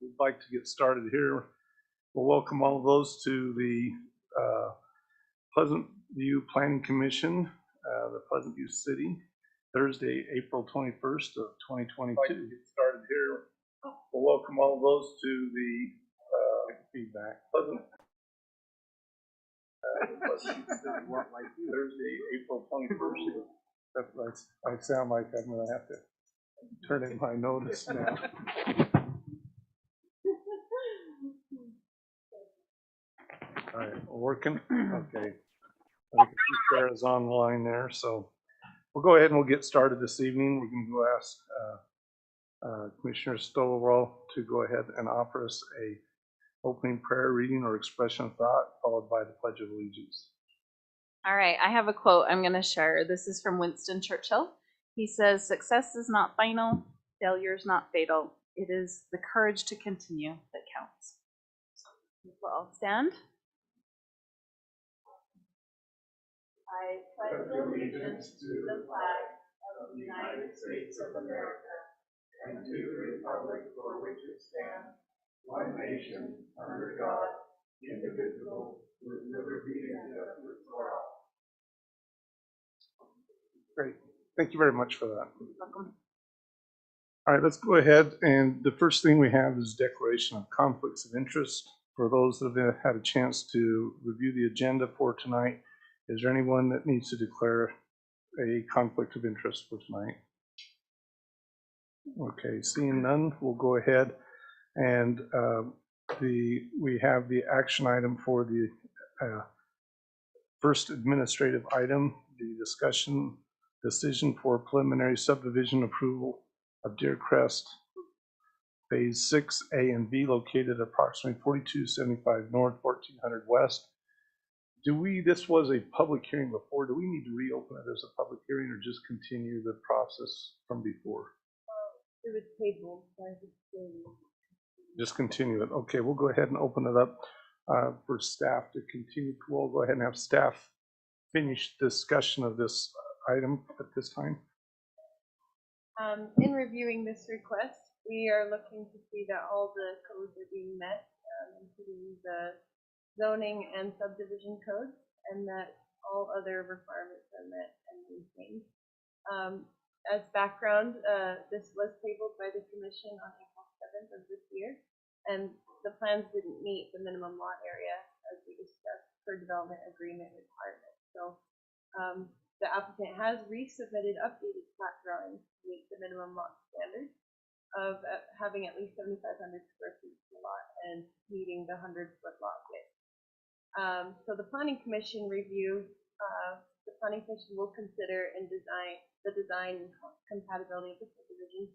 We'd like to get started here. We'll welcome all of those to the Pleasant View Planning Commission, the Pleasant View City, Thursday, April 21st of 2022. Like to get started here. We'll welcome all of those to the feedback. Pleasant Thursday, April 21st. I sound like I'm going to have to turn in my notice now. All right, we're working. Okay. I think Sarah's online there, so we'll go ahead and we'll get started this evening. We can go ask Commissioner Stowell to go ahead and offer us a opening prayer, reading, or expression of thought, followed by the Pledge of Allegiance. All right, I have a quote I'm going to share. This is from Winston Churchill. He says, "Success is not final, failure is not fatal. It is the courage to continue that counts." We'll all stand. I pledge allegiance to the flag of the United States of America and to the republic for which it stands, one nation, under God, indivisible, with liberty and justice for all. Great. Thank you very much for that. Welcome. All right, let's go ahead. And the first thing we have is declaration of conflicts of interest. For those that have had a chance to review the agenda for tonight, is there anyone that needs to declare a conflict of interest for tonight? Okay, seeing none, we'll go ahead and we have the action item for the first administrative item, the decision for preliminary subdivision approval of Deer Crest Phase 6 A and B located at approximately 4275 North, 1400 West. This was a public hearing before. Do we need to reopen it as a public hearing or just continue the process from before? It was tabled. Just continue it. Okay, we'll go ahead and open it up for staff to continue. We'll go ahead and have staff finish discussion of this item at this time. In reviewing this request, we are looking to see that all the codes are being met, including the zoning and subdivision codes, and that all other requirements are met and maintained. As background, this was tabled by the Commission on April 7th of this year, and the plans didn't meet the minimum lot area as we discussed per development agreement requirements. So the applicant has resubmitted updated plat drawings to meet the minimum lot standard of having at least 7,500 square feet per lot and meeting the 100-foot lot width. So the Planning Commission review, the Planning Commission will consider and the design and compatibility of the subdivision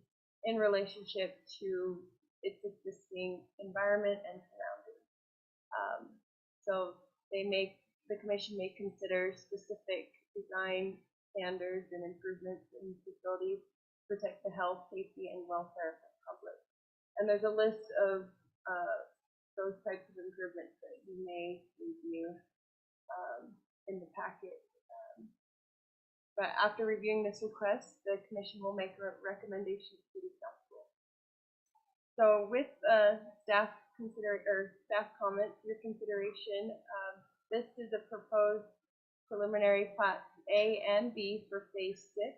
in relationship to its existing environment and surroundings. So the Commission may consider specific design standards and improvements in facilities to protect the health, safety, and welfare of the public. And there's a list of those types of improvements that you may review in the packet. But after reviewing this request, the Commission will make a recommendation to City Council. So with staff comments, your consideration, this is a proposed preliminary plats A and B for Phase 6.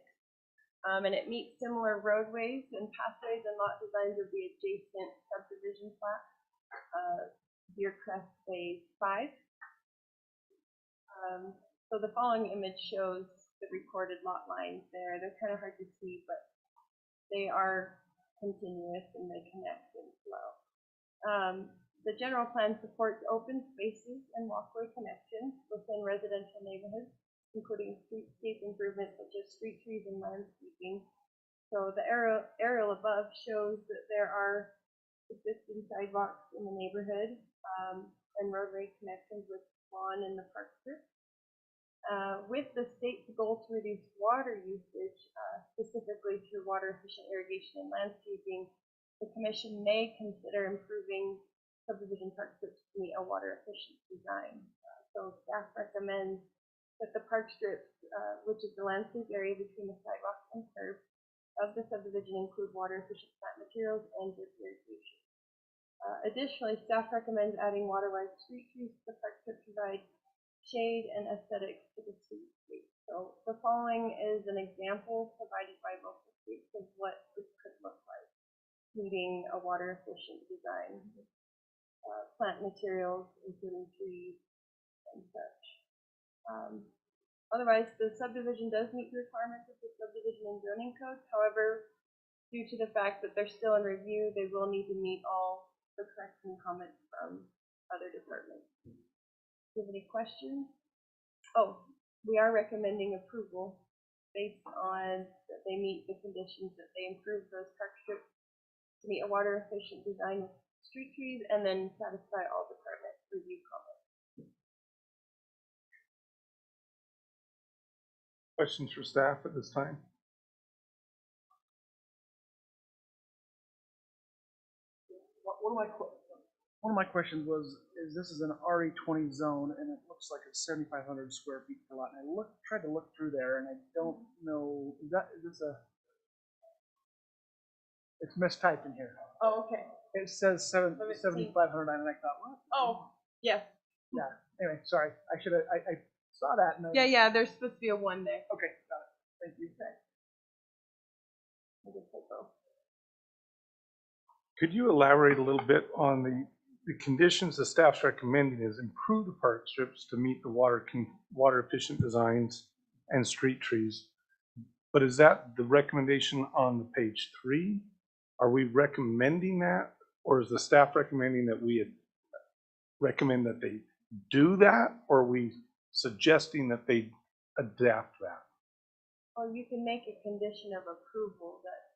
And it meets similar roadways and pathways and lot designs of the adjacent subdivision plat, Deer Crest Phase 5. So the following image shows the recorded lot lines there. They're kind of hard to see, but they are continuous and they connect and flow. The general plan supports open spaces and walkway connections within residential neighborhoods, including streetscape improvements such as street trees and landscaping. So the aerial above shows that there are existing sidewalks in the neighborhood and roadway connections with lawn and the park strip. With the state's goal to reduce water usage, specifically through water efficient irrigation and landscaping, the Commission may consider improving subdivision park strips to meet a water efficient design. So staff recommends that the park strips, which is the landscape area between the sidewalk and curb of the subdivision, include water efficient plant materials and drip irrigation. Additionally, staff recommends adding water-wise street trees to the park to provide shade and aesthetics to the street. So the following is an example provided by local streets of what this could look like, meeting a water-efficient design, plant materials, including trees and such. Otherwise, the subdivision does meet the requirements of the subdivision and zoning codes. However, due to the fact that they're still in review, they will need to meet all the correction comments from other departments. Do you have any questions? Oh, we are recommending approval based on that they meet the conditions, that they improve those park strips to meet a water efficient design with street trees, and then satisfy all department review comments. Questions for staff at this time? One of my questions was, this is an RE20 zone, and it looks like it's 7,500 square feet per lot. And I tried to look through there, and I don't know, is this it's mistyped in here. Oh, okay. It says 7,500, and I thought, what? Oh, yes. Yeah. Anyway, sorry. I should have. I saw that. And Yeah. There's supposed to be a 1 there. Okay, got it. Thank you. I just put both. Could you elaborate a little bit on the conditions the staff's recommending is improve the park strips to meet the water efficient designs and street trees? But is that the recommendation on the page 3? Are we recommending that, or is the staff recommending that we recommend that they do that, or are we suggesting that they adapt that? Or you can make a condition of approval that,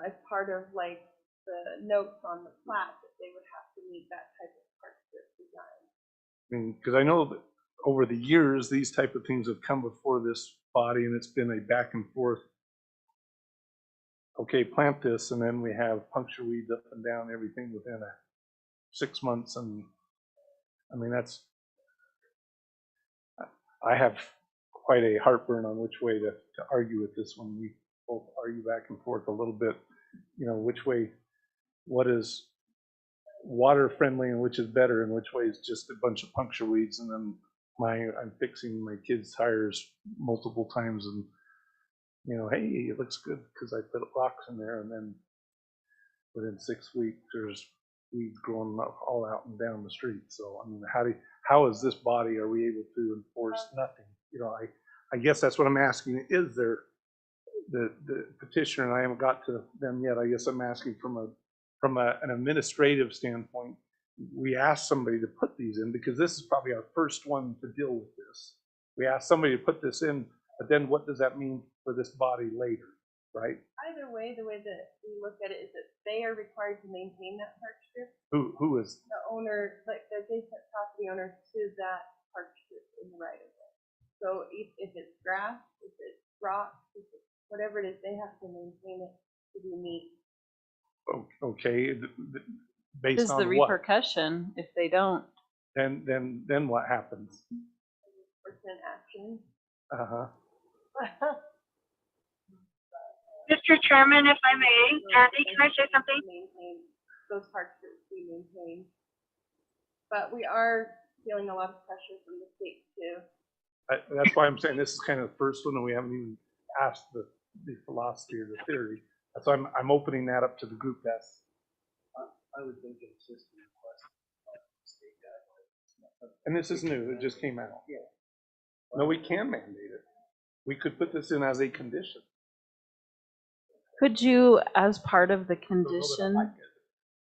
as part of like the notes on the plat, that they would have to meet that type of park strip design. I mean, because I know that over the years, these type of things have come before this body, and it's been a back and forth. Okay, plant this, and then we have puncture weeds up and down everything within 6 months, and I mean I have quite a heartburn on which way to argue with this one. We both argue back and forth a little bit, which way, what is water friendly and which is better, and which way is just a bunch of puncture weeds, and then I'm fixing my kids' tires multiple times, and hey, it looks good because I put rocks in there, and then within 6 weeks there's weeds growing all out and down the street. So I mean, how is this body, are we able to enforce nothing? I guess that's what I'm asking. Is there the petitioner, and I haven't got to them yet. I guess I'm asking from an administrative standpoint. We asked somebody to put these in because this is probably our first one to deal with this. We asked somebody to put this in, but then what does that mean for this body later, right? Either way, the way that we look at it is that they are required to maintain that park strip. Who is? The owner, like the adjacent property owner to that park strip in the right of way. So if it's grass, if it's rock, if it's whatever it is, they have to maintain it to be neat. Okay, based Is on the what? repercussion if they don't? Then what happens? Percent action. Mr. Chairman, if I may, Andy, can I say something? Maintain those park strips be maintained, but we are feeling a lot of pressure from the state too. That's why I'm saying this is kind of the first one, and we haven't even asked the philosophy or the theory. So I'm opening that up to the group. I would think it's just a request of state guidelines. And this is new. It just came out. Yeah. No, we can mandate it. We could put this in as a condition. Could you, as part of the condition,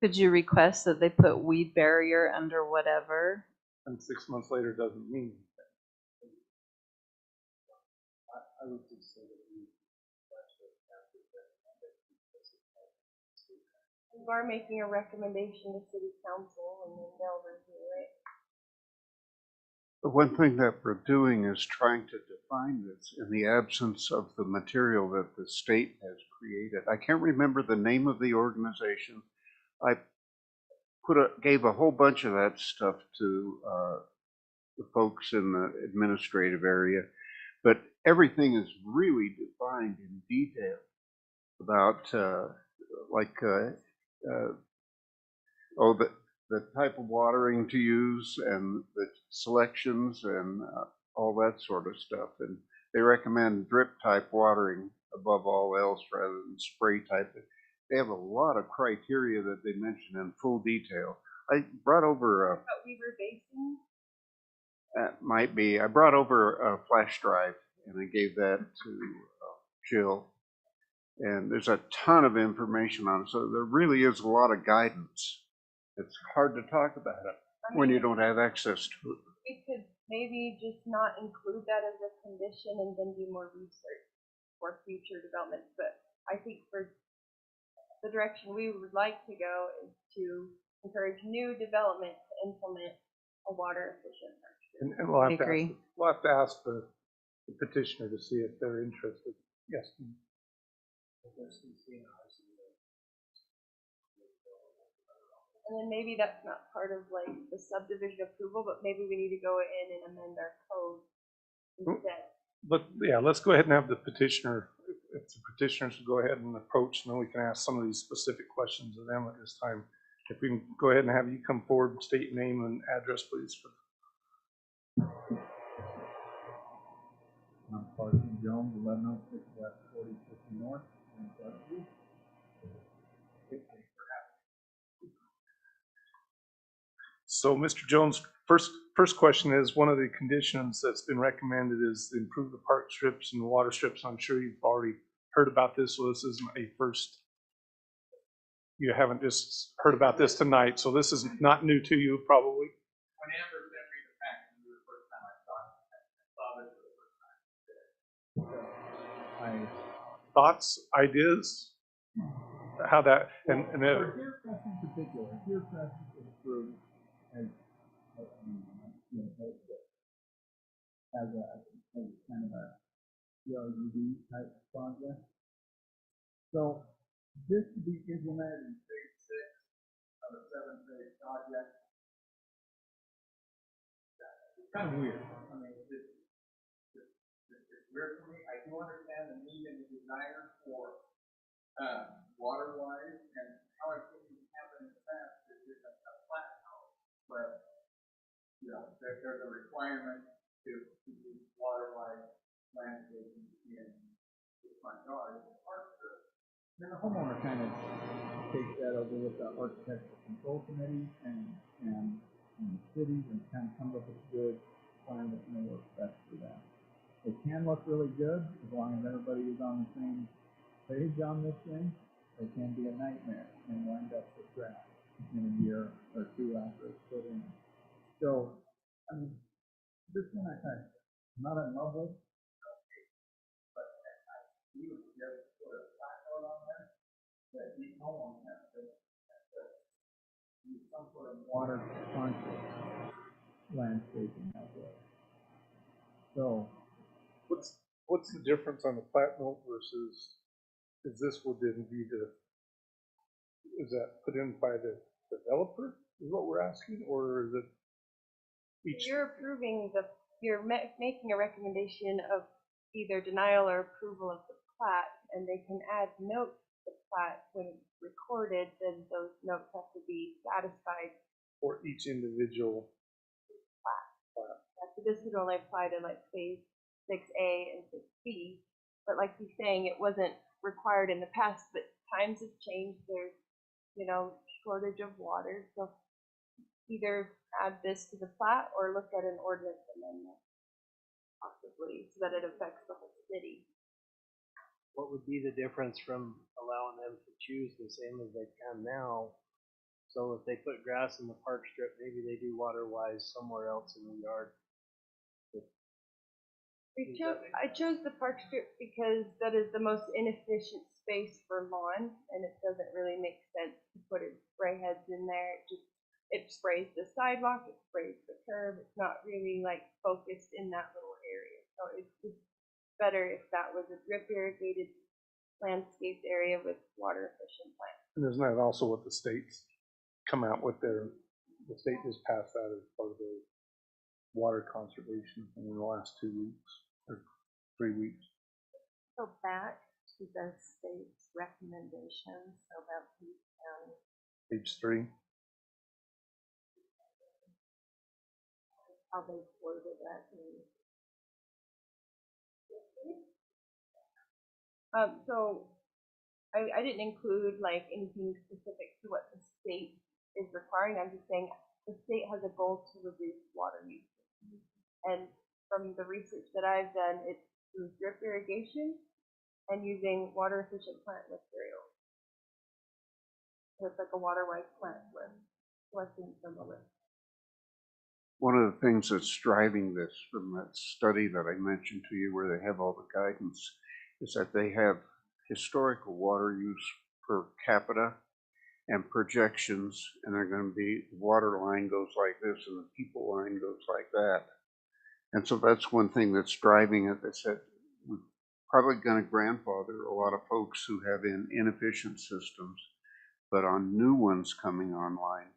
could you request that they put weed barrier under whatever? And 6 months later doesn't mean anything. I would just say that we are making a recommendation to city council, and then they'll review it. The one thing that we're doing is trying to define this in the absence of the material that the state has created. I can't remember the name of the organization. I gave a whole bunch of that stuff to the folks in the administrative area, but everything is really defined in detail about Oh, the type of watering to use and the selections and all that sort of stuff. And they recommend drip type watering above all else rather than spray type. They have a lot of criteria that they mention in full detail. I brought over But we were basing, I brought over a flash drive and I gave that to Jill. And there's a ton of information on it. So there really is a lot of guidance. It's hard to talk about it when you don't have access to it. we could maybe just not include that as a condition and then do more research for future developments. But I think for the direction we would like to go is to encourage new development to implement a water efficient park strip. And we'll have I to agree. we'll have to ask the petitioner to see if they're interested. Yes. And then maybe that's not part of like the subdivision approval, but maybe we need to go in and amend our code instead. But yeah, let's go ahead and have the petitioner, if the petitioners will go ahead and approach, and then we can ask some of these specific questions of them at this time. If we can go ahead and have you come forward and state your name and address, please. I'm Parson Jones, 1106 West 4050 North, in Clarksville. So, Mr. Jones, first question is, one of the conditions that's been recommended is to improve the park strips and the water strips. I'm sure you've already heard about this, so this isn't a first. You haven't just heard about this tonight, so this is not new to you, probably. When Amber sent me the package, it was the first time I saw this for the first time. Thoughts, ideas, how that, and For Deer Crest in particular, Deer Crest is approved as a kind of a CRUD type project. So this to be implemented in phase 6 of a 7-phase project, it's kind of weird. I mean, it's weird for me. I do understand the need and the desire for water-wise, and how I've seen it happen in the past is just a flat house, but there's a requirement to use water-wise landscaping in the front yard of the park strip. Then the homeowner kind of takes that over with the architectural control committee and the cities and kind of comes up with a good plan that's going to work best for them. It can look really good as long as everybody is on the same page on this thing. It can be a nightmare and wind up with grass in a year or two after it's put in. So, I mean, this one I'm not in love with, but we would just put a placard on there that each homeowner has to use some sort of water conscious landscaping out there. So, what's the difference on the plat note versus, is this would then be is that put in by the developer, is what we're asking, or is it each? You're approving you're making a recommendation of either denial or approval of the plat, and they can add notes to the plat when it's recorded, then those notes have to be satisfied. For each individual Plat. So this would only apply to like phase 6A and 6B, but like he's saying, it wasn't required in the past, but times have changed. There's, shortage of water, so either add this to the plat or look at an ordinance amendment, possibly, so that it affects the whole city. What would be the difference from allowing them to choose the same as they can now? So if they put grass in the park strip, maybe they do water-wise somewhere else in the yard. I chose the park strip because that is the most inefficient space for lawn, and it doesn't really make sense to put spray heads in there. It sprays the sidewalk, it sprays the curb. It's not really like focused in that little area. So it's better if that was a drip irrigated landscaped area with water efficient plants. And isn't that also what the states come out with the state just passed that as part of the water conservation in the last 2 weeks or 3 weeks. Go back to the state's recommendations about Peach County. Page 3. how they worded that. So I didn't include like anything specific to what the state is requiring. I'm just saying the state has a goal to reduce water use. And from the research that I've done, it's through drip irrigation and using water efficient plant materials. So it's like a water-wise plant with collecting some of it. One of the things that's driving this from that study that I mentioned to you where they have all the guidance is that they have historical water use per capita and projections, and they're going to be, the water line goes like this and the people line goes like that. And so that's one thing that's driving it. They said we're probably going to grandfather a lot of folks who have inefficient systems, but on new ones coming online,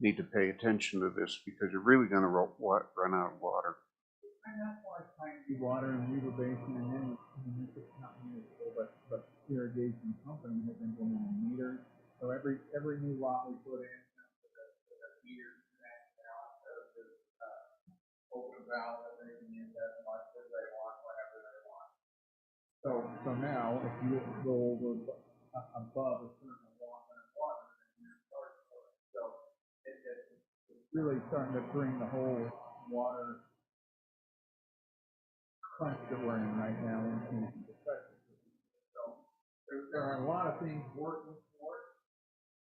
need to pay attention to this because you're really going to run out of water. And that's why trying to do water and Weaver Basin and then, not municipal, but irrigation company has implemented meters. So every new lot we put in, the meters connect now, so just open a valve and they can use as much as they want, whenever they want. So now, if you go over above a certain amount of water, then you're charged for it. So it's really starting to bring the whole water crunch that we're in right now into perspective. So there are a lot of things working towards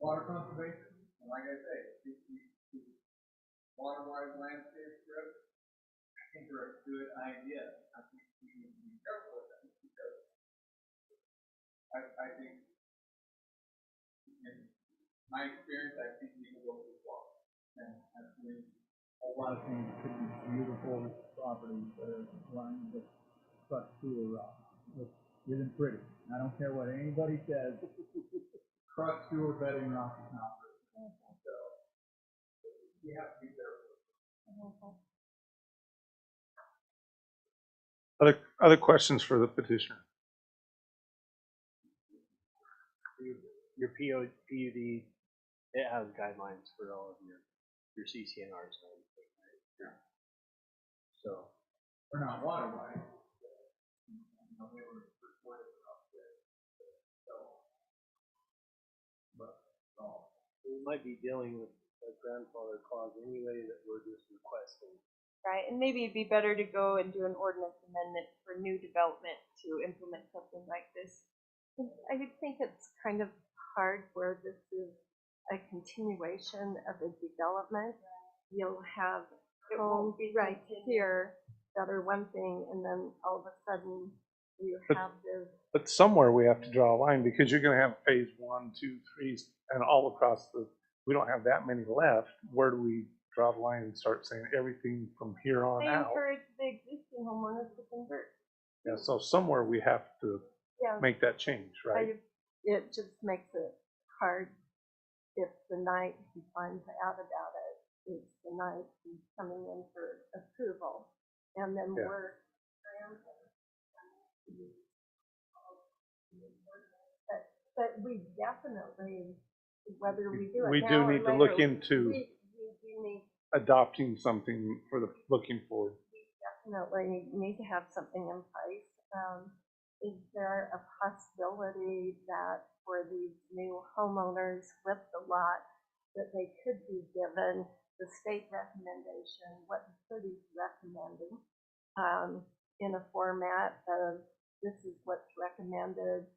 water conservation. And like I say, the water-wise landscape strips, I think they're a good idea. I think we need to be careful with them because I think, in my experience, I think people go too far. And I think a lot of things could be beautiful properties that are lined with crushed sewer rock, which isn't pretty. I don't care what anybody says. Crushed sewer bedding rock is not pretty. So you have to be careful. Other questions for the petitioner? Your PUD, it has guidelines for all of your CCNRs and everything, right? Yeah. So. We're not water-wise. We were persuaded about this. So, but, we might be dealing with a grandfather clause anyway that we're just requesting. Right, and maybe it'd be better to go and do an ordinance amendment for new development to implement something like this. I think it's kind of hard where this is a continuation of a development. You'll have homes right here that are one thing, and then all of a sudden you have this. But somewhere we have to draw a line because you're going to have phase 1, 2, 3, and all across we don't have that many left. Where do we draw the line and start saying everything from here on They out? encourage the existing homeowners to convert. Yeah, so somewhere we have to make that change, right? It just makes it hard if the night he finds out about it is the night he's coming in for approval, and then we're but we definitely, whether we do it We now do or need to later, look into we do need, adopting something for the looking forward. we definitely need to have something in place. Is there a possibility that for these new homeowners with the lot, that they could be given the state recommendation, what the city's recommending, in a format of this is what's recommended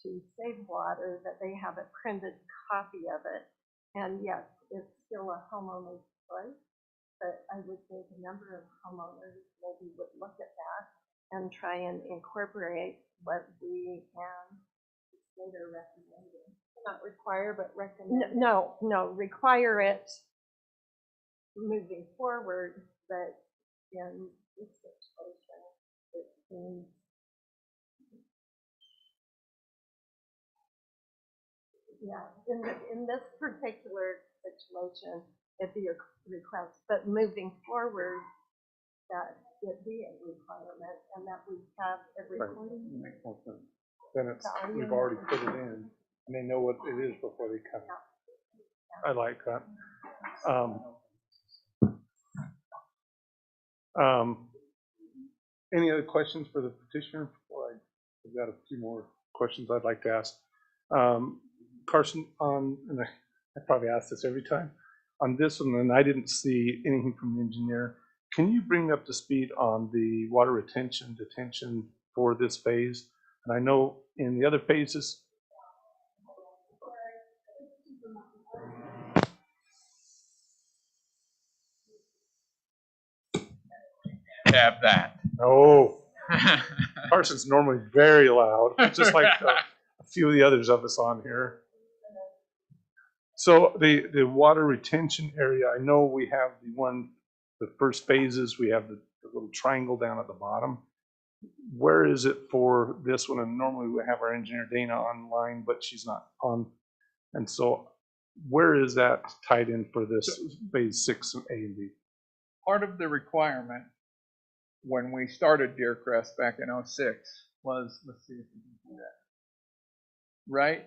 to save water, that they have a printed copy of it. And yes, it's still a homeowner's choice, but I would think a number of homeowners maybe would look at that and try and incorporate what we and the state are recommending. Not require, but recommend. No, require it moving forward, but in this situation, it seems in this particular situation, it'd be a request, but moving forward, that it be a requirement and that we have a recording. Makes more sense. Then we've already put it in, and they know what it is before they come. I like that. Any other questions for the petitioner before I've got a few more questions I'd like to ask. Carson, and I probably ask this every time, on this one, and I didn't see anything from the engineer. Can you bring up to speed on the water retention, detention for this phase? And I know in the other phases, Have that. oh, Carson's normally very loud, just like a few of the others of us on here. So the water retention area, I know we have the first phases, we have the little triangle down at the bottom. Where is it for this one? And normally we have our engineer Dana online, but she's not on. And so where is that tied in for this phase 6 A and B? Part of the requirement when we started Deercrest back in '06 was, let's see if we can do that. Right?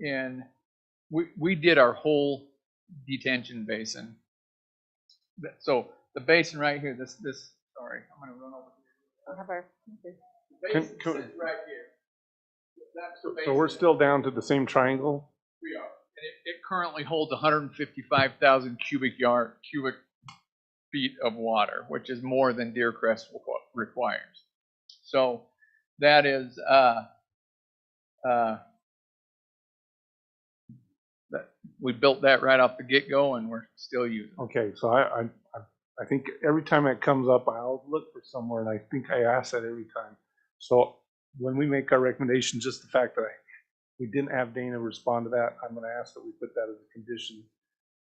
And we did our whole detention basin. So the basin right here, this sorry, I'm gonna run over here. We'll have our, The basin sits right here. That's the basin. So we're still down to the same triangle? We are. And it currently holds 155,000 cubic feet of water, which is more than Deercrest requires. So that is we built that right off the get-go, and we're still using it. Okay, so I think every time it comes up, I'll look for somewhere, and I think I ask that every time. So when we make our recommendation, just the fact that we didn't have Dana respond to that, I'm going to ask that we put that as a condition,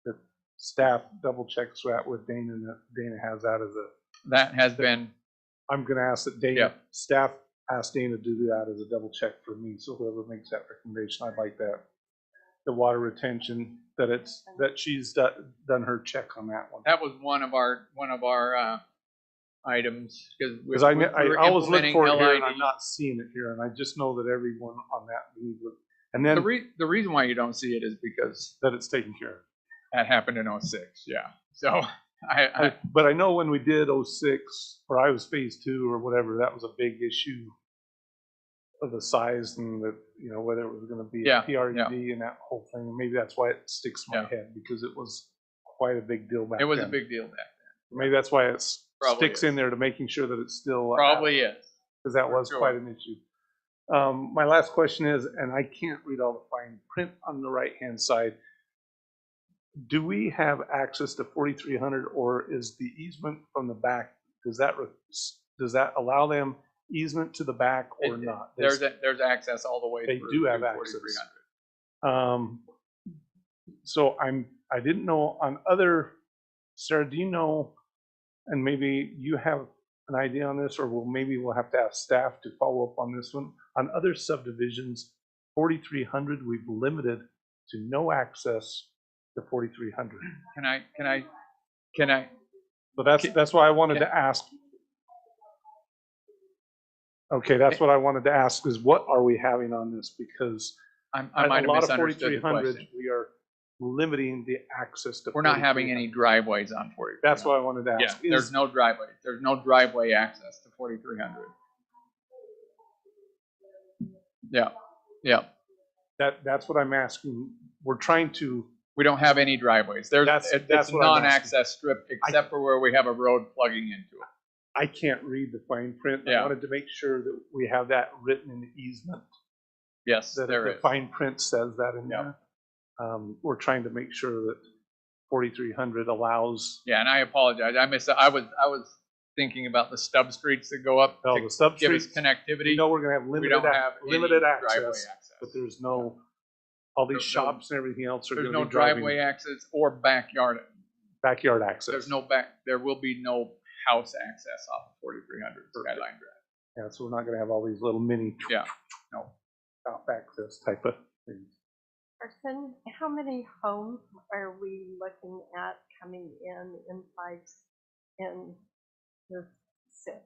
that staff double checks that with Dana, and that Dana has that as a. That has been. I'm going to ask that Dana, staff ask Dana to do that as a double check for me. So whoever makes that recommendation, I'd like that. The water retention, that she's done her check on that one. That was one of our items Because I always look for it here and I'm not seeing it here, and I just know that everyone on that needs it. And then the reason why you don't see it is because that it's taken care of. that happened in '06. Yeah. So but I know when we did '06, or I was phase 2 or whatever, that was a big issue of the size and the, whether it was going to be a PRD and that whole thing. And maybe that's why it sticks in my head, because it was quite a big deal back then. It was a big deal back then. Maybe that's why it sticks in there, to making sure that it's still probably is, because that was quite an issue. My last question is, and I can't read all the fine print on the right-hand side, do we have access to 4300, or is the easement from the back, does that allow them easement to the back or not? There's access all the way they through. Do have access. So I didn't know on other, Sarah, do you know, and maybe you have an idea on this, or maybe we'll have to ask staff to follow up on this one. On other subdivisions, 4300, we've limited to no access to 4300. Can I? So that's why I wanted to ask. Okay, that's what I wanted to ask, is what are we having on this? Because I might have misunderstood the question. We are limiting the access to. We're not having any driveways on 4300. That's what I wanted to ask. Yeah, there's no driveway. There's no driveway access to 4300. Yeah. That's what I'm asking. We're trying to. We don't have any driveways. It's a non-access strip except for where we have a road plugging into it. I can't read the fine print. I wanted to make sure that we have that written in the easement. Yes, that there the is. Fine print says that in there. We're trying to make sure that 4300 allows. Yeah, and I apologize. I was thinking about the stub streets that go up the stub give streets, us connectivity. We're going to have limited access, but there's no, all these shops and everything else are going to be There's no driveway access or backyard access. There will be no house access off of 4300 Skyline Drive. Yeah, so we're not going to have all these little mini shop access type of things. Carson, how many homes are we looking at coming in pipes in the 6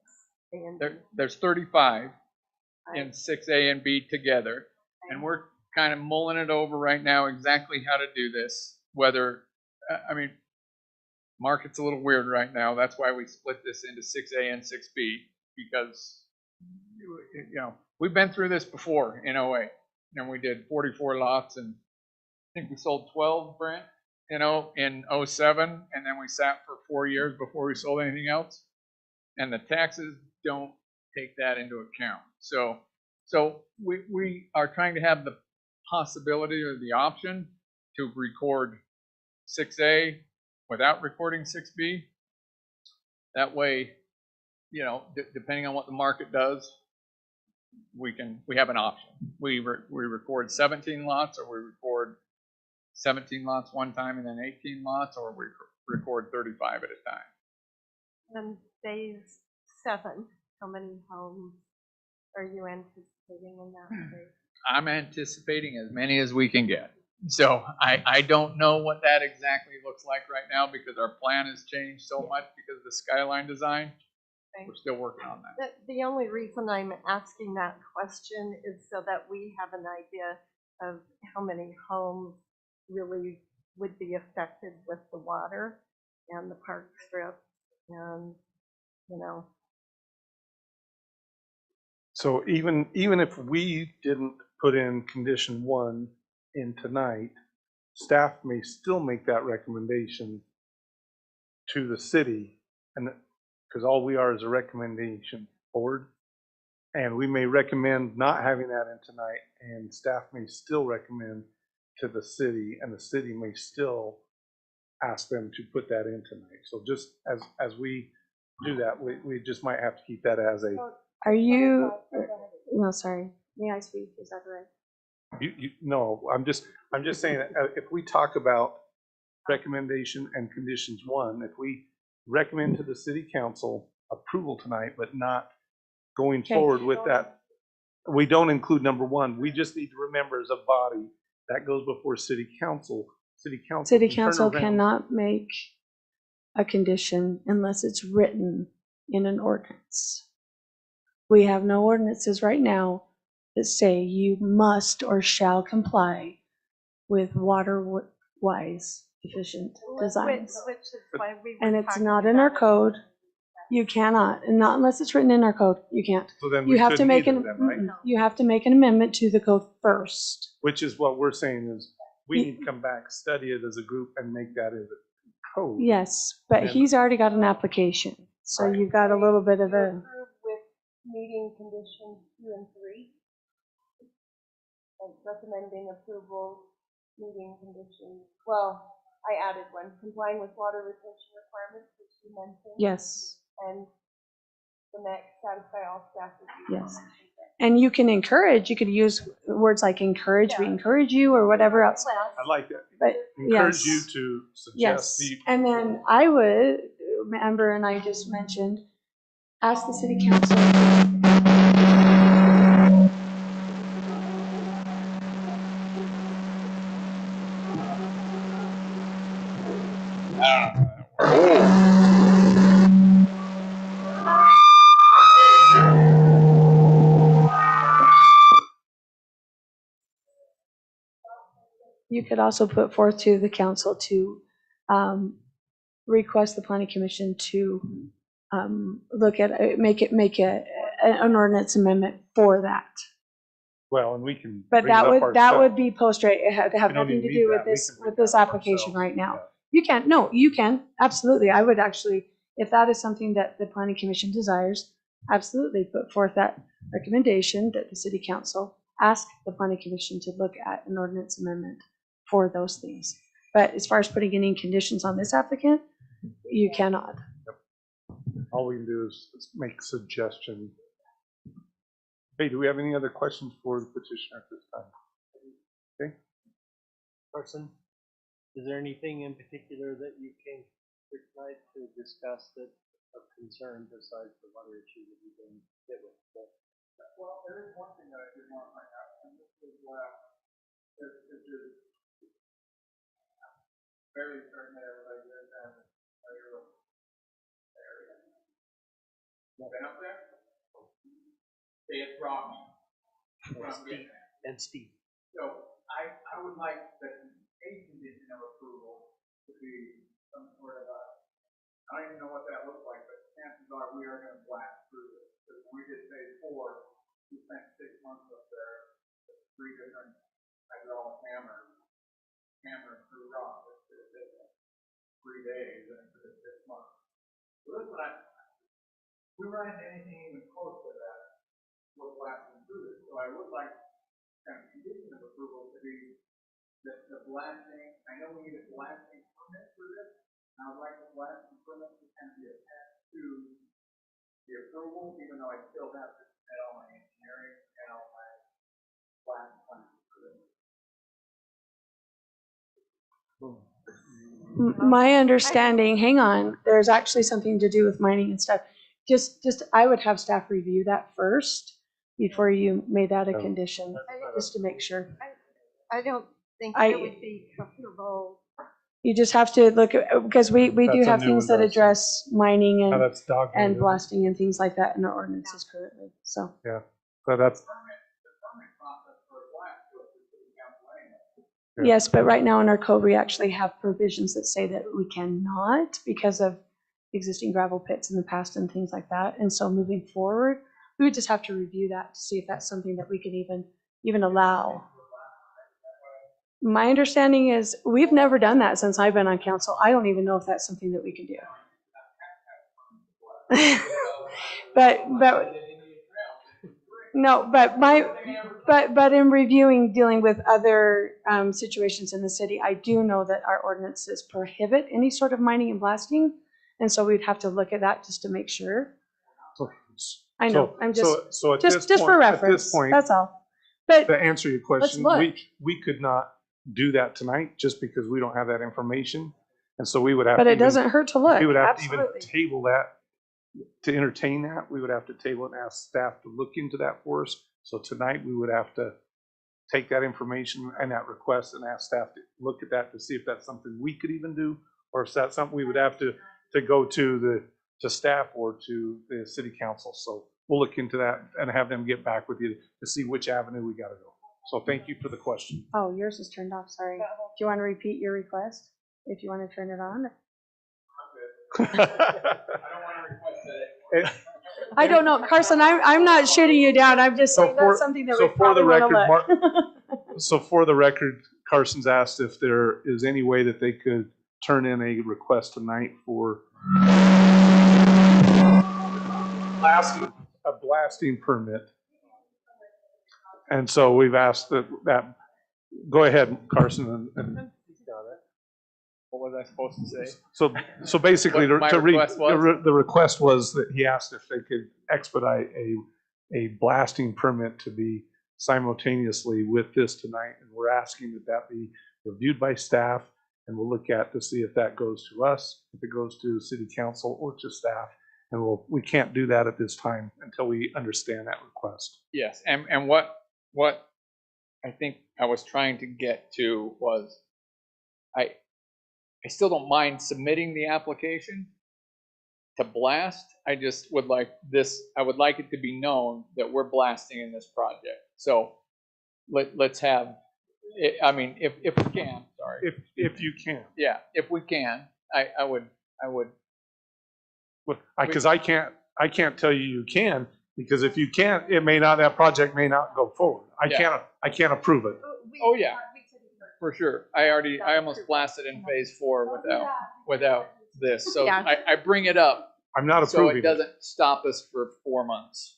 A and B? There's 35 in 6A and B together, and we're kind of mulling it over right now exactly how to do this. Whether, Market's a little weird right now. That's why we split this into 6A and 6B, because, you know, we've been through this before in '08, and we did 44 lots, and I think we sold 12, Brent, you know, in '07, and then we sat for 4 years before we sold anything else. And the taxes don't take that into account. So we are trying to have the possibility or the option to record 6A without recording 6B. That way, you know, depending on what the market does, we have an option. We record 17 lots, or we record 17 lots one time and then 18 lots, or we record 35 at a time. And phase 7, how many homes are you anticipating in that phase? I'm anticipating as many as we can get. So I don't know what that exactly looks like right now, because our plan has changed so much because of the skyline design. We're still working on that. The only reason I'm asking that question is so that we have an idea of how many homes really would be affected with the water and the park strip, and, you know. So even if we didn't put in condition 1 in tonight, staff may still make that recommendation to the city, and because all we are is a recommendation board, and we may recommend not having that in tonight, and staff may still recommend to the city, and the city may still ask them to put that in tonight. So just as we do that, we just might have to keep that as a. Are you, no, sorry, may I speak, is that right? No, I'm just saying that if we talk about recommendation and conditions 1, if we recommend to the city council approval tonight, but not going forward with that, we don't include number 1. We just need to remember as a body that goes before city council. City council cannot make a condition unless it's written in an ordinance. We have no ordinances right now that say you must or shall comply with water-wise efficient designs. Which is why we were And it's talking not in our about it. code. You cannot, and not unless it's written in our code, you can't. So then You we have to couldn't make either then, right? you have to make an amendment to the code first. Which is what we're saying is we need to come back, study it as a group, and make that as a code. Yes, but And- he's already got an application, so Right. you've got a little bit of a, Approve with meeting conditions 2 and 3. And recommending approval, meeting conditions, well, I added one, complying with water retention requirements, which you mentioned. yes, And the next, satisfy all staff reviews. yes. And you can encourage, you could use words like encourage, we encourage you, or whatever else. I like that. But Encourage you yes, to suggest yes. the. And then I would, Amber and I just mentioned, ask the city council. You could also put forth to the council to request the planning commission to look at, make an ordinance amendment for that. Well, and we can. But bring it up that ourselves. would be post-rate, it have We don't nothing even to need do that. with We this, can bring with this that up application ourselves. right now. Yeah. You can, no, you can, absolutely. I would actually, if that is something that the planning commission desires, absolutely put forth that recommendation that the city council ask the planning commission to look at an ordinance amendment for those things. But as far as putting any conditions on this applicant, you cannot. All we can do is make suggestions. Hey, do we have any other questions for the petitioner at this time? Okay. Person, is there anything in particular that you came here tonight to discuss that of concern besides the water issue that you've been hit with? Well, there is one thing that I did want to find out, and this is, this is very certain that everybody lives in a rural area. Been up there? Say it's rocky. And Steve. So I would like that a condition of approval to be some sort of a I don't even know what that looks like, but chances are we are gonna blast through this. Because when we did phase 4, we spent 6 months up there, with 3 different hydraulic hammering through rock. It did 3 days and it took 6 months. So this one, we run into anything even close to that, we're blasting through it. So I would like kind of condition of approval to be the blasting. I know we need a blasting permit for this. I would like the blasting permit to kind of be attached to the approval, even though I still have to submit all my engineering and all my blasting plans for this. My understanding, hang on, there's actually something to do with mining and stuff. Just, I would have staff review that first before you made that a condition, just to make sure. I don't think I would be comfortable. You just have to look at, because we do That's a have new things that one, address mining Now and, that's dog. and blasting and things like that in our ordinances currently, so. Yeah, so that's, The permit process for a blast goes to the council anyway. Yeah. Yes, but right now in our code, we actually have provisions that say that we cannot because of existing gravel pits in the past and things like that. And so moving forward, we would just have to review that to see if that's something that we could even allow. My understanding is we've never done that since I've been on council. I don't even know if that's something that we can do. but no, but in reviewing, dealing with other situations in the city, I do know that our ordinances prohibit any sort of mining and blasting. And so we'd have to look at that just to make sure. I know, I'm just, so at this just point, for at reference, this point, that's all. But to answer your question, look. we could not do that tonight just because we don't have that information. And so we would have. But to it even- doesn't hurt to look, We would have absolutely. to even table that, to entertain that. We would have to table it and ask staff to look into that for us. So tonight, we would have to take that information and that request and ask staff to look at that to see if that's something we could even do, or if that's something we would have to go to staff or to the city council. So we'll look into that and have them get back with you to see which avenue we gotta go. So thank you for the question. Oh, yours is turned off, sorry. Do you want to repeat your request? If you want to turn it on? I don't want to request that. I don't know, Carson, I'm not shooting you down, I'm just So saying that's something that we so for the probably want to record, look. So for the record, Carson's asked if there is any way that they could turn in a request tonight for a blasting permit. And so we've asked that go ahead, Carson. What was I supposed to say? So basically, What my request was? the request was that he asked if they could expedite a blasting permit to be simultaneously with this tonight. And we're asking that be reviewed by staff, and we'll look at to see if that goes to us, if it goes to city council or to staff. And we can't do that at this time until we understand that request. Yes, and what I think I was trying to get to was, I still don't mind submitting the application to blast. I just would like I would like it to be known that we're blasting in this project. So let's have, I mean, if we can, sorry. If you can. Yeah, if we can, I would. Because I can't tell you can, because if you can't, that project may not go forward. I can't approve it. Oh, yeah, for sure. I almost blasted in phase 4 without this. So Yeah. I bring it up I'm not so approving it doesn't stop us for 4 months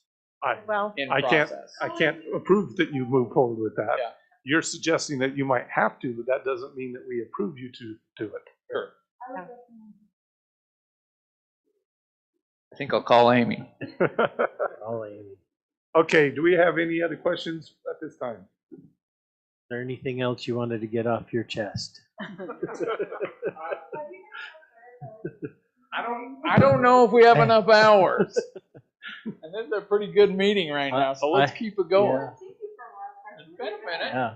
Well, in I process. can't approve that you move forward with that. Yeah. You're suggesting that you might have to, but that doesn't mean that we approve you to do it. Sure. I think I'll call Amy. All Amy. Okay, do we have any other questions at this time? Is there anything else you wanted to get off your chest? I don't know if we have enough hours. And this is a pretty good meeting right now, so let's keep it going. Yeah. It's been a minute. Yeah.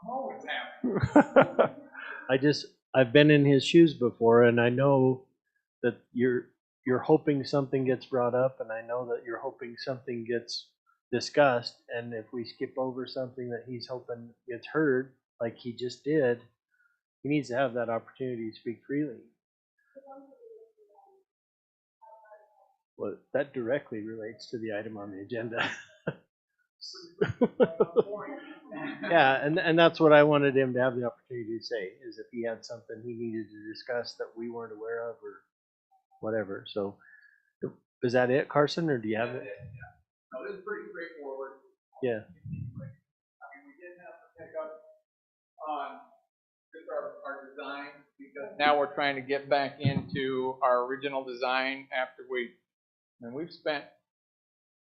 I'm always happy. I've been in his shoes before, and I know that you're hoping something gets brought up, and I know that you're hoping something gets discussed, and if we skip over something that he's hoping gets heard, like he just did, He needs to have that opportunity to speak freely. Well, that directly relates to the item on the agenda. Yeah, and that's what I wanted him to have the opportunity to say, is if he had something he needed to discuss that we weren't aware of or whatever. So is that it, Carson, or do you have it? No, this is pretty straightforward. Yeah. I mean, we did have to pick up on just our design, because now we're trying to get back into our original design after we've spent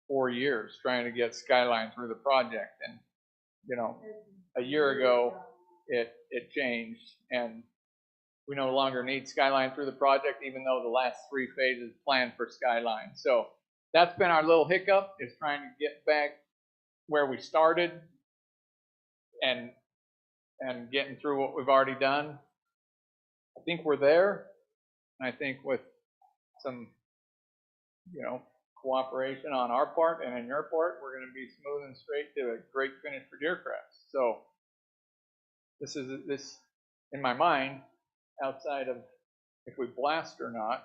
4 years trying to get Skyline through the project, and a year ago it changed, and we no longer need Skyline through the project, even though the last 3 phases planned for Skyline. So that's been our little hiccup, is trying to get back where we started and getting through what we've already done. I think we're there. And I think with some, cooperation on our part and on your part, we're going to be smooth and straight to a great finish for Deercrest. So this, in my mind, outside of if we blast or not,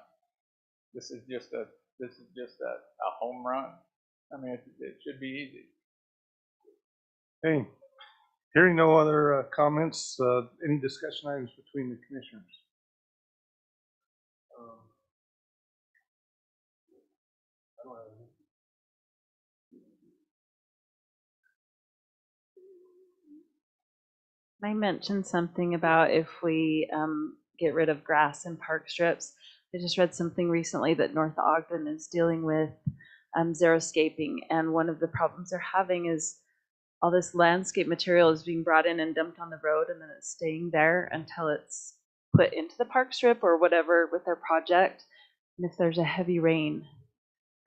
this is just a home run. I mean, it should be easy. Hey, hearing no other comments, any discussion items between the commissioners? I mentioned something about if we get rid of grass and park strips. I just read something recently that North Ogden is dealing with xeriscaping, and one of the problems they're having is all this landscape material is being brought in and dumped on the road, and then it's staying there until it's put into the park strip or whatever with their project. And if there's a heavy rain,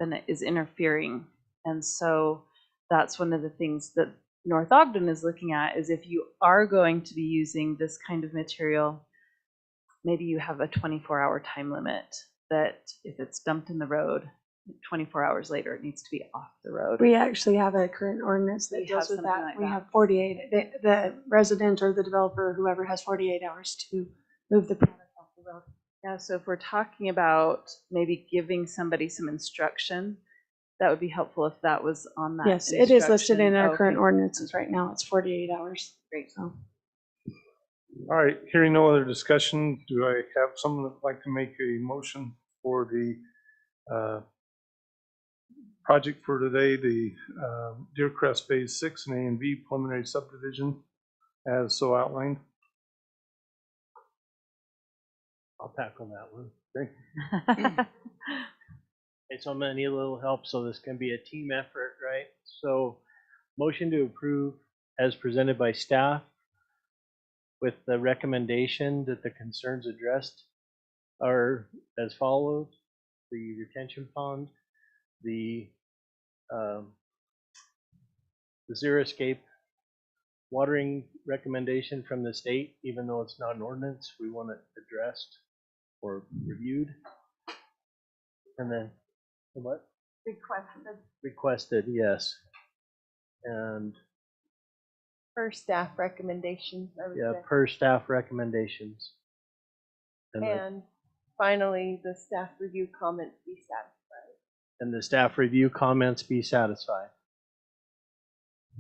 then it is interfering. And so that's one of the things that North Ogden is looking at, is if you are going to be using this kind of material, maybe you have a 24-hour time limit, that if it's dumped in the road, 24 hours later it needs to be off the road. We actually have a current ordinance that We deals have with something that. like We that. have 48, the resident or the developer, whoever, has 48 hours to move the product off the road. Yeah, so if we're talking about maybe giving somebody some instruction, that would be helpful if that was on that. Yes, it is listed in our Okay. current ordinances right now. It's 48 hours. Great. So. All right, hearing no other discussion, do I have someone that would like to make a motion for the project for today, the Deercrest Phase 6 and A and B preliminary subdivision as so outlined? I'll tackle that one. Okay. Okay, so I'm gonna need a little help, so this can be a team effort, right? So, motion to approve as presented by staff with the recommendation that the concerns addressed are as follows: the retention pond, the xeriscape watering recommendation from the state, even though it's not an ordinance, we want it addressed or reviewed. And then, what? Requested, yes. And For staff recommendations, I would yeah, say. per staff recommendations. And And finally, the staff review comments be satisfied. the staff review comments be satisfied.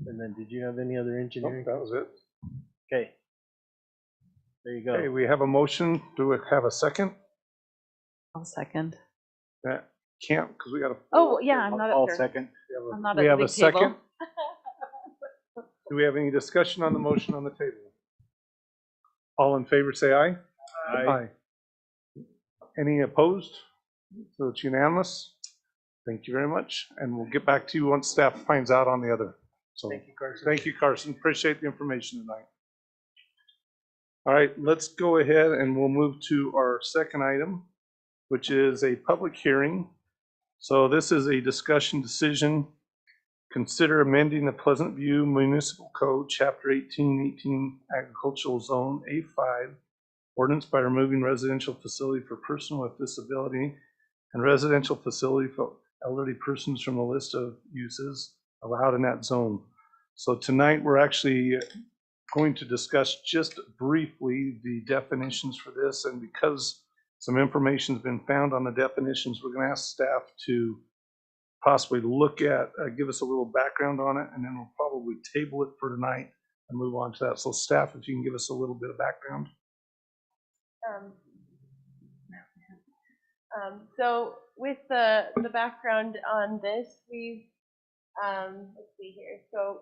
And then, did you have any other engineering? That was it. Okay. There you go. Okay, we have a motion. Do we have a second? I'll second. That can't, because we got a. Oh, yeah, I'm not up here. second. I'm not We at have the a big table. second. Do we have any discussion on the motion on the table? All in favor, say aye. Aye. Any opposed? So it's unanimous. Thank you very much. And we'll get back to you once staff finds out on the other. So Thank you, Carson. thank you, Carson. Appreciate the information tonight. All right, let's go ahead and we'll move to our second item, which is a public hearing. So this is a discussion decision. Consider amending the Pleasant View Municipal Code, Chapter 1818 Agricultural Zone A5, ordinance by removing residential facility for person with disability and residential facility for elderly persons from the list of uses allowed in that zone. So tonight we're actually going to discuss just briefly the definitions for this, and because some information's been found on the definitions, we're going to ask staff to possibly look at, give us a little background on it, and then we'll probably table it for tonight and move on to that. So staff, if you can give us a little bit of background. So with the background on this, we've, let's see here. So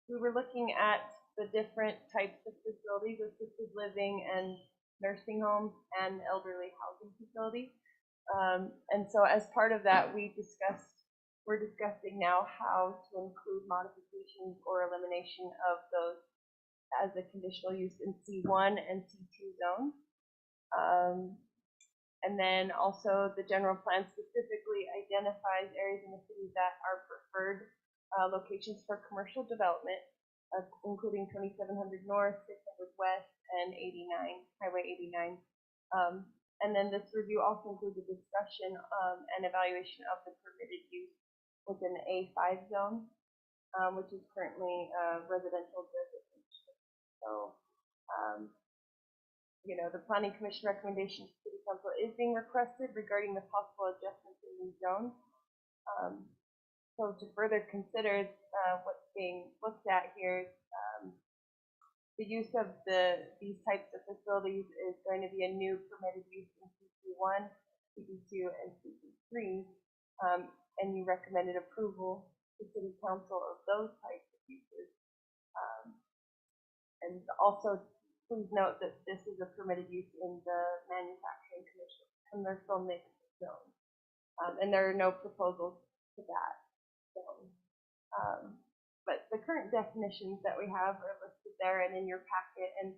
we were looking at the different types of facilities, assisted living and nursing homes and elderly housing facilities. And so as part of that, we're discussing now how to include modifications or elimination of those as a conditional use in C1 and C2 zones. And then also the general plan specifically identifies areas in the city that are preferred locations for commercial development, including 2700 North, 600 West, and 89, Highway 89. And then this review also includes a discussion and evaluation of the permitted use within the A5 zone, which is currently residential district. So, you know, the Planning Commission recommendation to City Council is being requested regarding the possible adjustments in these zones. So to further consider what's being looked at here, the use of these types of facilities is going to be a new permitted use in CC1, CC2, and CC3, and you recommended approval to City Council of those types of uses. And also, please note that this is a permitted use in the manufacturing commercial mixed zone, and there are no proposals to that zone. But the current definitions that we have are listed there and in your packet, and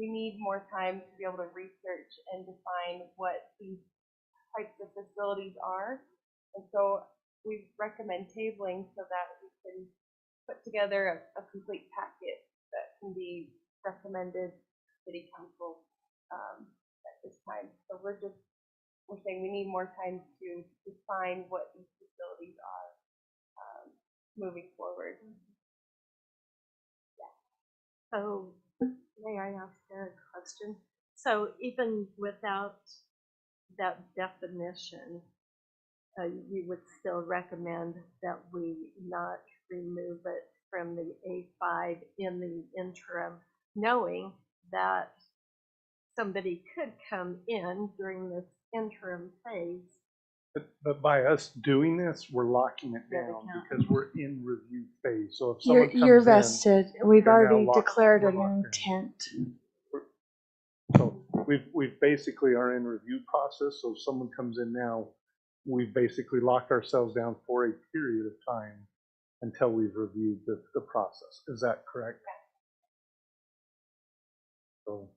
we need more time to be able to research and define what these types of facilities are. And so we recommend tabling so that we can put together a complete packet that can be recommended to City Council at this time. So we're saying we need more time to define what these facilities are moving forward. So, may I ask a question? So even without that definition, you would still recommend that we not remove it from the A5 in the interim, knowing that somebody could come in during this interim phase. But by us doing this, we're locking it down because we're in review phase. So if someone You're comes in, vested. We've they're now already locked- declared we're an locked in. intent. So we've basically are in review process. So if someone comes in now, we've basically locked ourselves down for a period of time until we've reviewed the process. Is that correct? So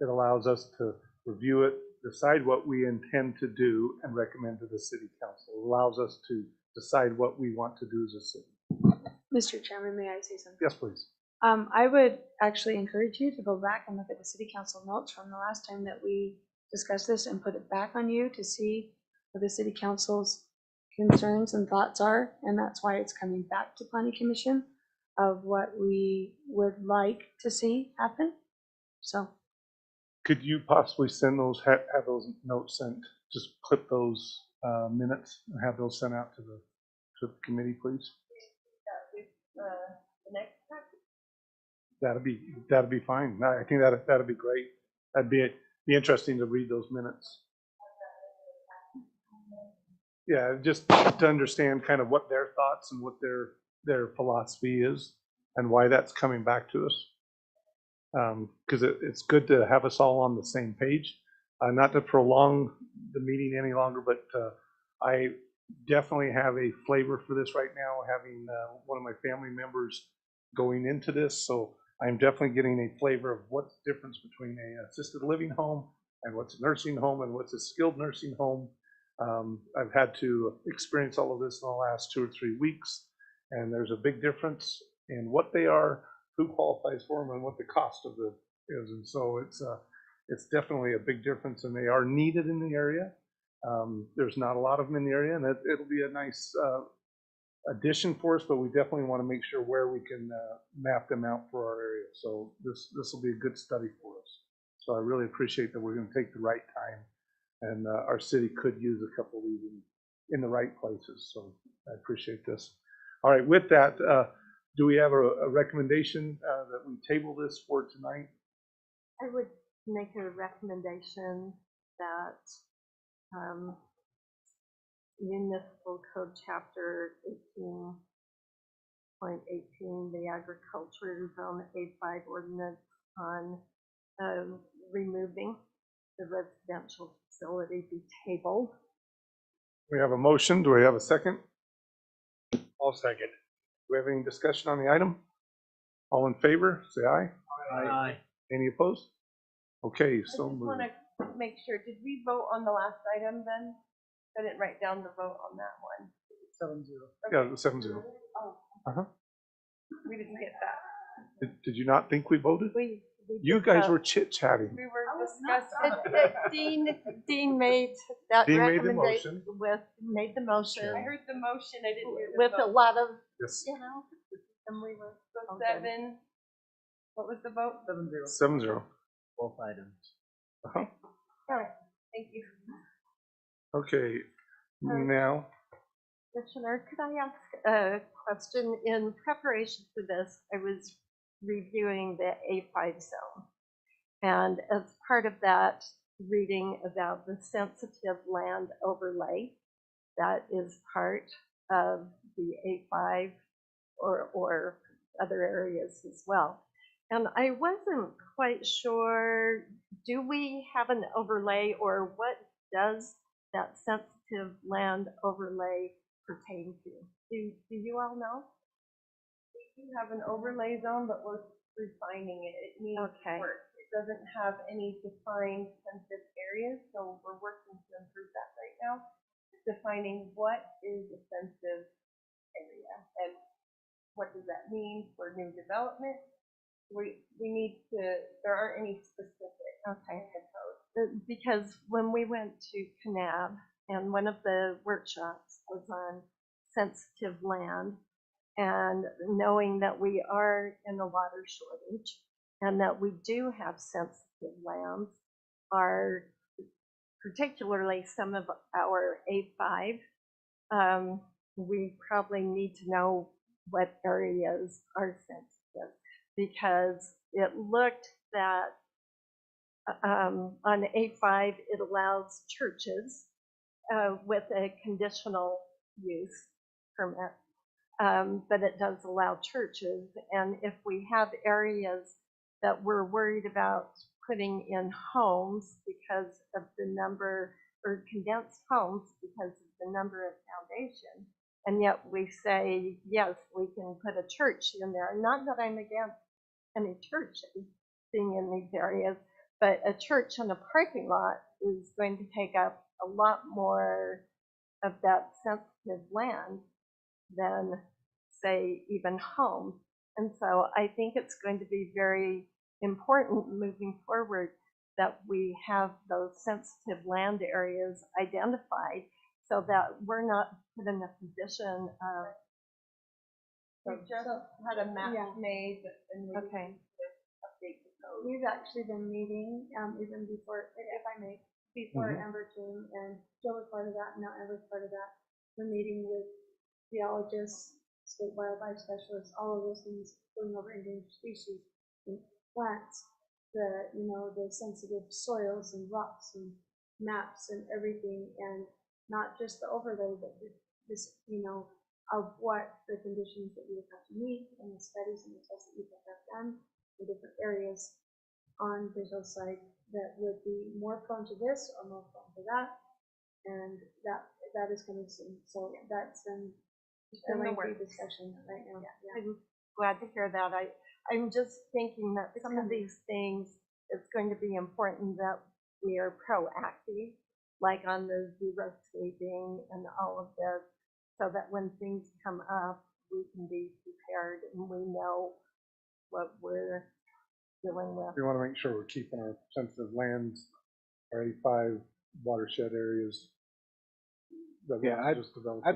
it allows us to review it, decide what we intend to do, and recommend to the City Council. It allows us to decide what we want to do as a city. Mr. Chairman, may I say something? Yes, please. I would actually encourage you to go back and look at the City Council notes from the last time that we discussed this and put it back on you to see what the City Council's concerns and thoughts are, and that's why it's coming back to Planning Commission of what we would like to see happen. So Could you possibly send those, have those notes sent, just clip those minutes and have those sent out to the committee, please? The next packet? That'd be fine. I think that'd be great. That'd be interesting to read those minutes. Yeah, just to understand kind of what their thoughts and what their philosophy is and why that's coming back to us. Because it's good to have us all on the same page. Not to prolong the meeting any longer, but I definitely have a flavor for this right now, having one of my family members going into this. So I'm definitely getting a flavor of what's the difference between a assisted living home and what's a nursing home and what's a skilled nursing home. I've had to experience all of this in the last 2 or 3 weeks, and there's a big difference in what they are, who qualifies for them, and what the cost of it is. And so it's definitely a big difference, and they are needed in the area. There's not a lot of them in the area, and it'll be a nice addition for us, but we definitely want to make sure where we can map them out for our area. So this will be a good study for us. So I really appreciate that we're going to take the right time, and our city could use a couple of these in the right places. So I appreciate this. All right, with that, do we have a recommendation that we table this for tonight? I would make a recommendation that Municipal Code Chapter 18.18, the Agriculture Zone A5 ordinance on removing the residential facility be tabled. We have a motion. Do we have a second? I'll second. Do we have any discussion on the item? All in favor, say aye. Aye. Any opposed? Okay, I just so moved. want to make sure, did we vote on the last item then? I didn't write down the vote on that one. 7-0. Yeah, the 7-0. Oh, we didn't get that. Did you not think we voted? We You guys were chit-chatting. We were discussing. Dean made that Dean made the recommendation motion. Made the motion I heard the motion, I didn't hear the with a vote. lot of, Yes, and we were. So okay. 7, what was the vote? 7-0. 7-0. Both items. Uh-huh. All right, thank you. Okay, now, Commissioner, could I ask a question? In preparation for this, I was reviewing the A5 zone. And as part of that, reading about the sensitive land overlay that is part of the A5 or other areas as well. And I wasn't quite sure, do we have an overlay, or what does that sensitive land overlay pertain to? Do you all know? We do have an overlay zone, but we're refining it. It needs Okay. work. It doesn't have any defined sensitive areas, so we're working to improve that right now. Defining what is a sensitive area and what does that mean for new development. We need to, there aren't any specific. Okay. Because when we went to Kanab, and one of the workshops was on sensitive land, and knowing that we are in a water shortage and that we do have sensitive lands, are particularly some of our A5, we probably need to know what areas are sensitive, because it looked that on A5 it allows churches with a conditional use permit, but it does allow churches. And if we have areas that we're worried about putting in homes because of the number, or condensed homes because of the number of foundation, and yet we say, yes, we can put a church in there. Not that I'm against any churches being in these areas, but a church in a parking lot is going to take up a lot more of that sensitive land than, say, even homes. And so I think it's going to be very important moving forward that we have those sensitive land areas identified, so that we're not put in a position of. We just had a map Yeah. made and we Okay. need to update the code. We've actually been meeting, even before, if I may, before Mhm. Amber came, and Joe was part of that, and now Amber's part of that. We're meeting with geologists, state wildlife specialists, all of those things, going over endangered species and plants, the sensitive soils and rocks and maps and everything, and not just the overlay, but this, of what the conditions that you would have to meet, and the studies and the tests that you would have done in different areas on visual site that would be more prone to this or more prone to that, and that is coming soon. So that's been a In the lengthy works. discussion right now. Yeah. I'm glad to hear that. I'm just thinking that some of these things, it's going to be important that we are proactive, like on the xeriscaping and all of this, so that when things come up, we can be prepared and we know what we're dealing with. we want to make sure we're keeping our sensitive lands, our A5 watershed areas. That we Yeah, just developed.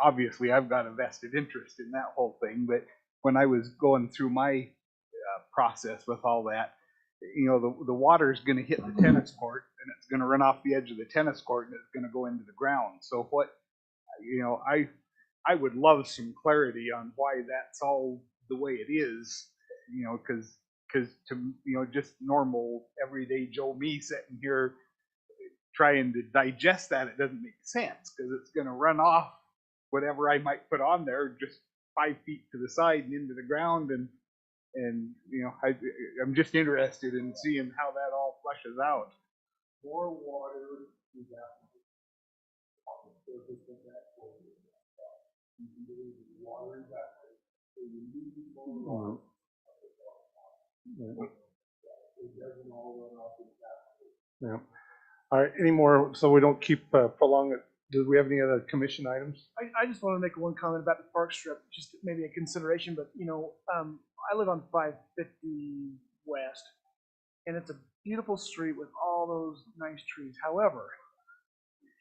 obviously I've got a vested interest in that whole thing, but when I was going through my process with all that, the water is going to hit the tennis court and it's going to run off the edge of the tennis court and it's going to go into the ground. So I would love some clarity on why that's all the way it is, because to, just normal everyday Joe me sitting here trying to digest that, it doesn't make sense because it's going to run off whatever I might put on there just 5 feet to the side and into the ground. And I'm just interested in seeing how that all flushes out. More water is out on the surface of that area. Water is out there. So you need more water. It doesn't all run off in that. Yeah. All right, any more, so we don't keep prolong it. Do we have any other commission items? I just want to make one comment about the park strip, just maybe a consideration, but I live on 550 West, and it's a beautiful street with all those nice trees. However,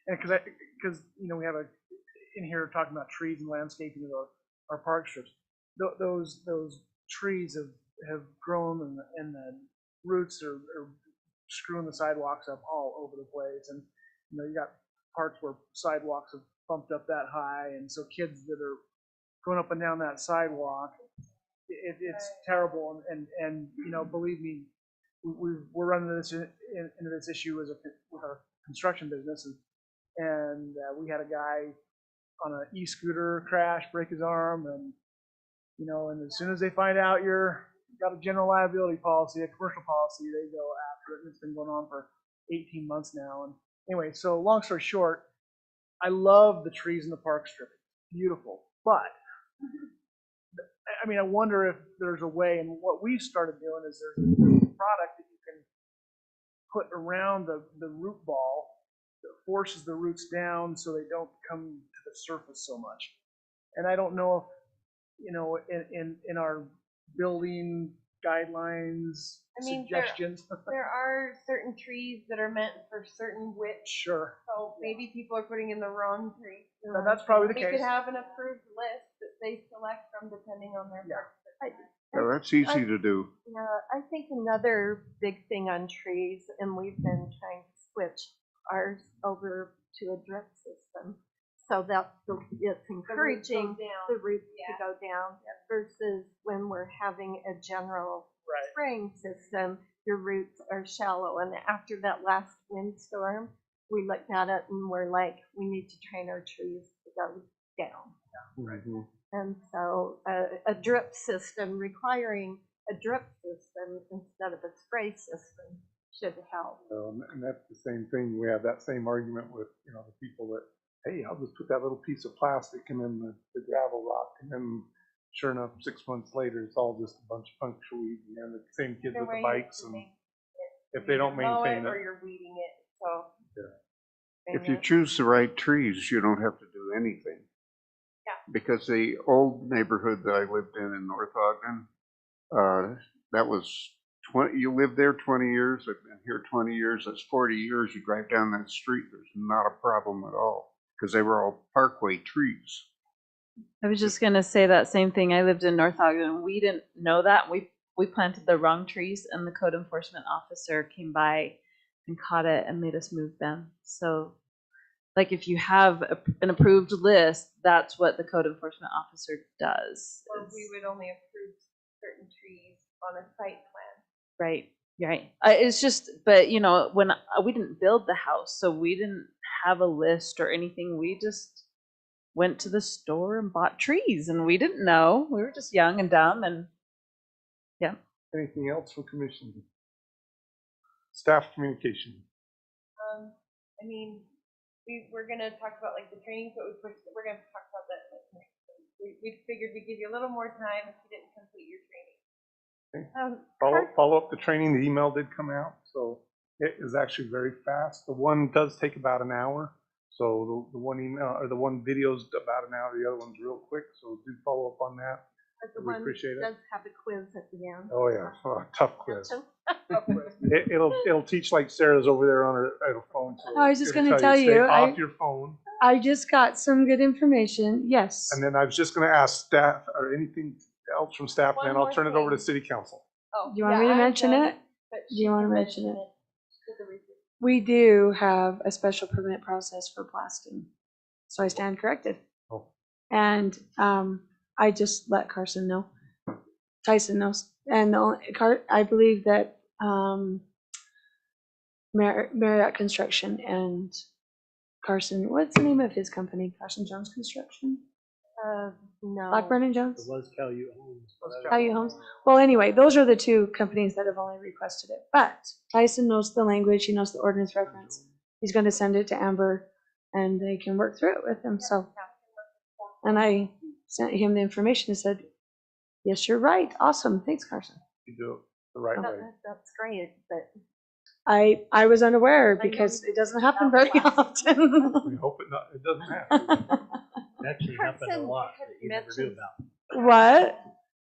and because we have in here talking about trees and landscaping of our park strips, those trees have grown and the roots are screwing the sidewalks up all over the place, and you got parts where sidewalks have bumped up that high, and so kids that are going up and down that sidewalk, it's terrible. And believe me, we're running into this issue with our construction business, and we had a guy on an e-scooter crash, break his arm, and and as soon as they find out you've got a general liability policy, a commercial policy, they go after it. And it's been going on for 18 months now. And anyway, so long story short, I love the trees in the park strip. It's beautiful. But I wonder if there's a way, and what we've started doing is there's a product that you can put around the root ball that forces the roots down so they don't come to the surface so much. And I don't know if, in our building guidelines, suggestions. There are certain trees that are meant for certain widths. Sure. So maybe people are putting in the wrong tree. No, that's probably the We case. could have an approved list that they select from depending on their park. Yeah, that's easy to do. Yeah, I think another big thing on trees, and we've been trying to switch ours over to a drip system, so that it's encouraging the roots to go down versus when we're having a general spraying system, your roots are shallow. And after that last windstorm, we looked at it and we're like, we need to train our trees to go down. Mm-hmm. And so a drip system, requiring a drip system instead of a spray system should help. And that's the same thing. We have that same argument with the people that, hey, I'll just put that little piece of plastic and then the gravel rock, and then sure enough, 6 months later, it's all just a bunch of puncture weed, and the same kids with the bikes, and if they don't maintain it, or you're weeding it, so. If you choose the right trees, you don't have to do anything. Yeah. Because the old neighborhood that I lived in North Ogden, that was 20. You lived there 20 years. I've been here 20 years. That's 40 years. You drive down that street, there's not a problem at all because they were all parkway trees. I was just going to say that same thing. I lived in North Ogden. We didn't know that. We planted the wrong trees, and the code enforcement officer came by and caught it and made us move them. So, like, if you have an approved list, that's what the code enforcement officer does. Or we would only approve certain trees on a site plan. Right. Right. It's just, but when we didn't build the house, so we didn't have a list or anything. We just went to the store and bought trees, and we didn't know. We were just young and dumb, and yeah. Anything else for commission? Staff communication. We're going to talk about like the training, but we're going to talk about that next week. We figured we'd give you a little more time if you didn't complete your training. Okay. Follow up the training. The email did come out, so it is actually very fast. The one does take about an hour. So the one email or the one video is about an hour. The other one's real quick. So do follow up on that. But the We one appreciate it. does have a quiz at the end. Oh yeah, tough quiz. It'll teach like Sarah's over there on her phone. So I was just it'll going to tell stay you. off your phone. I just got some good information, yes. And then I was just gonna ask staff, or anything else from staff, and then One I'll more turn it over to thing. city council. Oh, Do you want me yeah, to I'm mention done, it? but Do you she wanna can mention it? to the research. We do have a special permit process for blasting, so I stand corrected. Oh. And I just let Carson know. Tyson knows. And I believe that Marriott Construction and Carson, what's the name of his company? Carson Jones Construction? No. Blackburn and It Jones? was Caillou Homes. Caillou Homes. Well, anyway, those are the two companies that have only requested it. But Tyson knows the language, he knows the ordinance reference. He's going to send it to Amber, and they can work through it with him. So, and I sent him the information and said, "Yes, you're right. Awesome. Thanks, Carson." You do it the right way. That's great, but I was unaware because it doesn't happen very often. We hope it doesn't happen. It actually happened a Carson lot had that you never knew mentioned- about. What?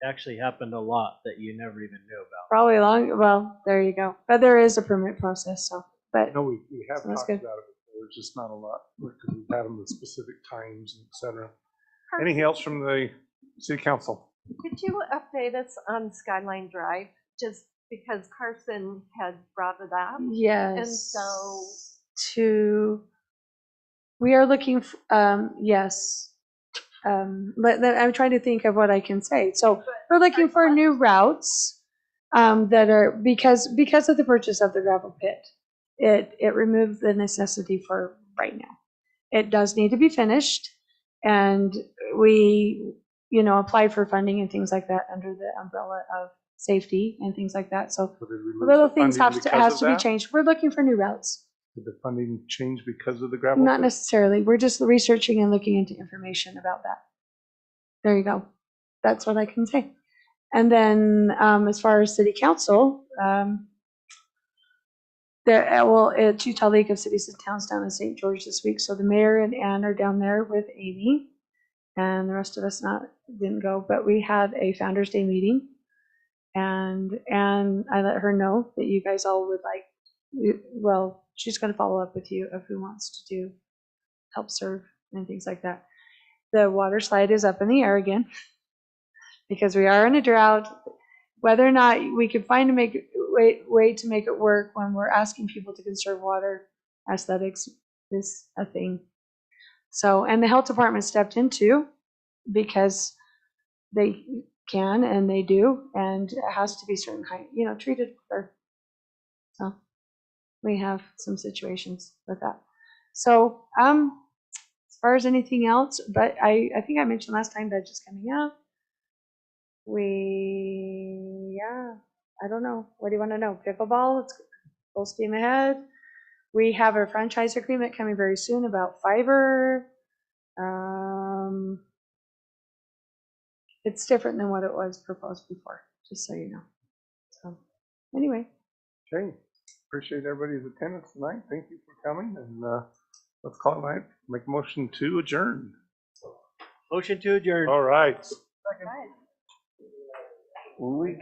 It actually happened a lot that you never even knew about. Probably long. Well, there you go. But there is a permit process. So, but No, we have So that's talked good. about it before, it's just not a lot, because we've had them at specific times, et cetera. Anything else from the city council? Could you update us on Skyline Drive, just because Carson had brought it up? yes. And so- We are looking, yes. I'm trying to think of what I can say. So we're looking for new routes that are, because of the purchase of the gravel pit, it removed the necessity for right now. It does need to be finished, and we, applied for funding and things like that under the umbrella of safety and things like that. So Did it remove little the things funding has because to of be that? changed. We're looking for new routes. Did the funding change because of the gravel? Not pit? necessarily. We're just researching and looking into information about that. There you go. That's what I can say. And then as far as city council, it's Utah League of Cities and Towns down in St. George this week. So the mayor and Ann are down there with Amy, and the rest of us didn't go. But we had a Founders Day meeting, and I let her know that you guys all would like. Well, she's going to follow up with you of who wants to help serve and things like that. The water slide is up in the air again because we are in a drought. Whether or not we can find a way to make it work when we're asking people to conserve water, aesthetics is a thing. So, and the health department stepped in too, because they can and they do, and it has to be certain kind, treated water. So we have some situations with that. So, as far as anything else, but I think I mentioned last time that just coming up. I don't know. What do you want to know? Pickleball, it's full steam ahead. We have a franchise agreement coming very soon about fiber. It's different than what it was proposed before, just so you know. So, anyway. Okay, appreciate everybody's attendance tonight. Thank you for coming, and let's call it night. Make a motion to adjourn. Motion to adjourn. All right. When we